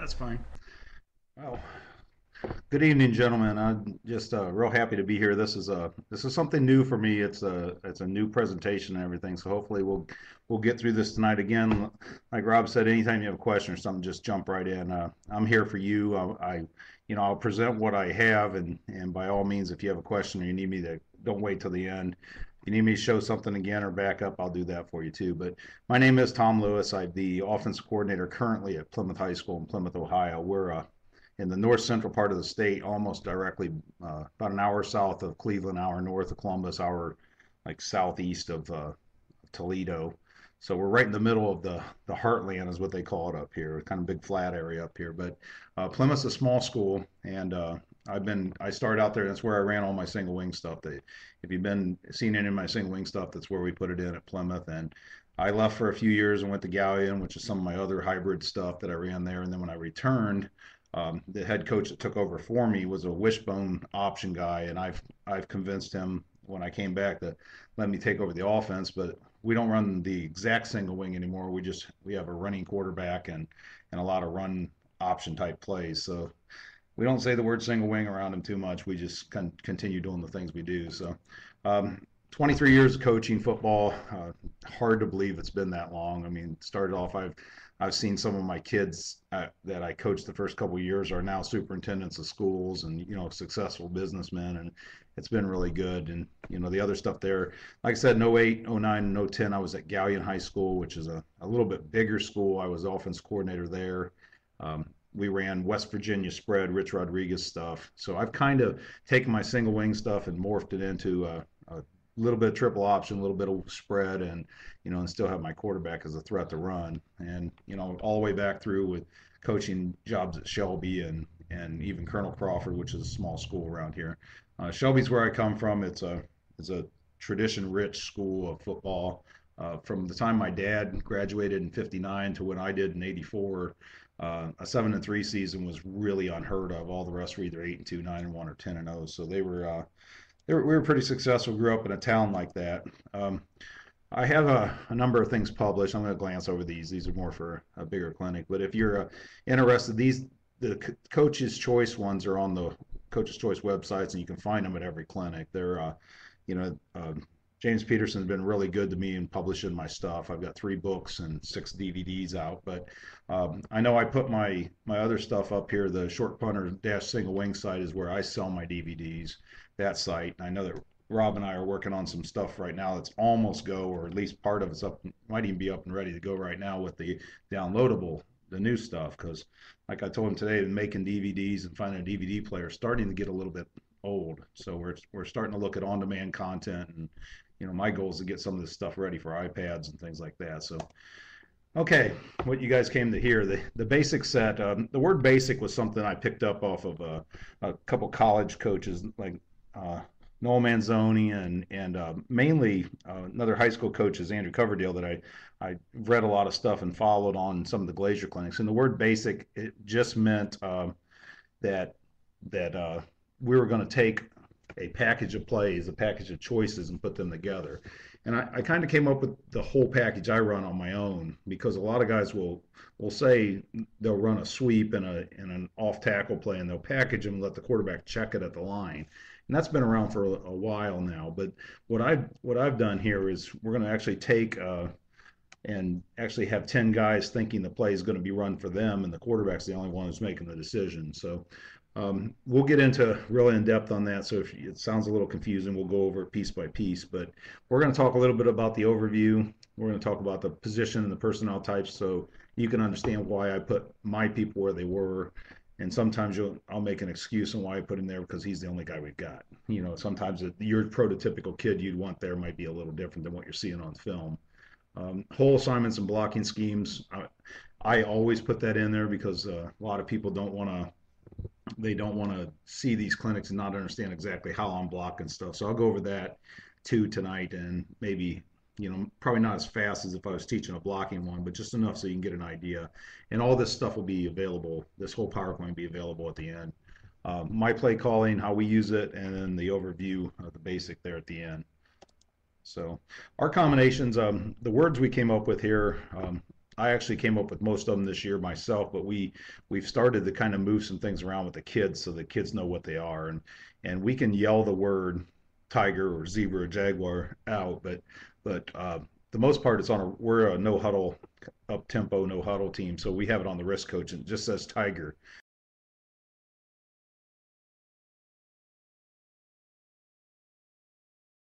That's fine. Well, good evening, gentlemen. I'm just real happy to be here. This is something new for me. It's a new presentation and everything. So hopefully we'll get through this tonight. Again, like Rob said, anytime you have a question or something, just jump right in. I'm here for you. I'll present what I have, and by all means, if you have a question or you need me to, don't wait till the end. If you need me to show something again or back up, I'll do that for you too. But my name is Tom Lewis. I'm the offense coordinator currently at Plymouth High School in Plymouth, Ohio. We're in the north central part of the state, almost directly about an hour south of Cleveland, hour north of Columbus, hour like southeast of Toledo. So we're right in the middle of the heartland, is what they call it up here. Kind of big flat area up here. But Plymouth's a small school, and I started out there. That's where I ran all my single wing stuff. If you've been seeing any of my single wing stuff, that's where we put it in at Plymouth. And I left for a few years and went to Gallion, which is some of my other hybrid stuff that I ran there. And then when I returned, the head coach that took over for me was a wishbone option guy, and I've convinced him when I came back to let me take over the offense. But we don't run the exact single wing anymore. We have a running quarterback and a lot of run option type plays. So we don't say the word single wing around him too much. We just continue doing the things we do. So 23 years of coaching football. Hard to believe it's been that long. I mean, started off, I've seen some of my kids that I coached the first couple of years are now superintendents of schools and successful businessmen, and it's been really good. And the other stuff there, like I said, in 08, 09, and 010, I was at Gallion High School, which is a little bit bigger school. I was offense coordinator there. We ran West Virginia spread, Rich Rodriguez stuff. So I've kind of taken my single wing stuff and morphed it into a little bit of triple option, a little bit of spread, and still have my quarterback as a threat to run. And all the way back through with coaching jobs at Shelby and even Colonel Crawford, which is a small school around here. Shelby's where I come from. It's a tradition-rich school of football. From the time my dad graduated in '59 to when I did in '84, a 7-3 season was really unheard of. All the rest were either 8-2, 9-1, or 10-0. So we were pretty successful. Grew up in a town like that. I have a number of things published. I'm going to glance over these. These are more for a bigger clinic. But if you're interested, the Coach's Choice ones are on the Coach's Choice websites, and you can find them at every clinic. James Peterson's been really good to me in publishing my stuff. I've got 3 books and 6 DVDs out, but I know I put my other stuff up here. The Short Punter Dash Single Wing site is where I sell my DVDs. That site. I know that Rob and I are working on some stuff right now that's almost go, or at least part of it's up, might even be up and ready to go right now with the downloadable, the new stuff. Because like I told him today, making DVDs and finding a DVD player is starting to get a little bit old. So we're starting to look at on-demand content, and my goal is to get some of this stuff ready for iPads and things like that. So okay, what you guys came to hear, the basic set. The word basic was something I picked up off of a couple college coaches like Noel Manzoni and mainly another high school coach is Andrew Coverdale that I read a lot of stuff and followed on some of the Glacier clinics. And the word basic, it just meant that we were going to take a package of plays, a package of choices, and put them together. And I kind of came up with the whole package I run on my own, because a lot of guys will say they'll run a sweep and an off tackle play, and they'll package them and let the quarterback check it at the line. And that's been around for a while now. But what I've done here is we're going to actually take and actually have 10 guys thinking the play is going to be run for them, and the quarterback's the only one who's making the decision. So we'll get into real in depth on that. So if it sounds a little confusing, we'll go over it piece by piece. But we're going to talk a little bit about the overview. We're going to talk about the position and the personnel types, so you can understand why I put my people where they were. And sometimes I'll make an excuse on why I put him there because he's the only guy we've got. Sometimes your prototypical kid you'd want there might be a little different than what you're seeing on film. Whole assignments and blocking schemes, I always put that in there because a lot of people don't want to see these clinics and not understand exactly how I'm blocking stuff. So I'll go over that too tonight, and maybe probably not as fast as if I was teaching a blocking one, but just enough so you can get an idea. And all this stuff will be available. This whole PowerPoint will be available at the end. My play calling, how we use it, and then the overview of the basic there at the end. So our combinations, the words we came up with here, I actually came up with most of them this year myself, but we've started to kind of move some things around with the kids so the kids know what they are, and we can yell the word tiger or zebra or jaguar out, but the most part it's on we're a no huddle up tempo no huddle team, so we have it on the wrist coach and it just says tiger.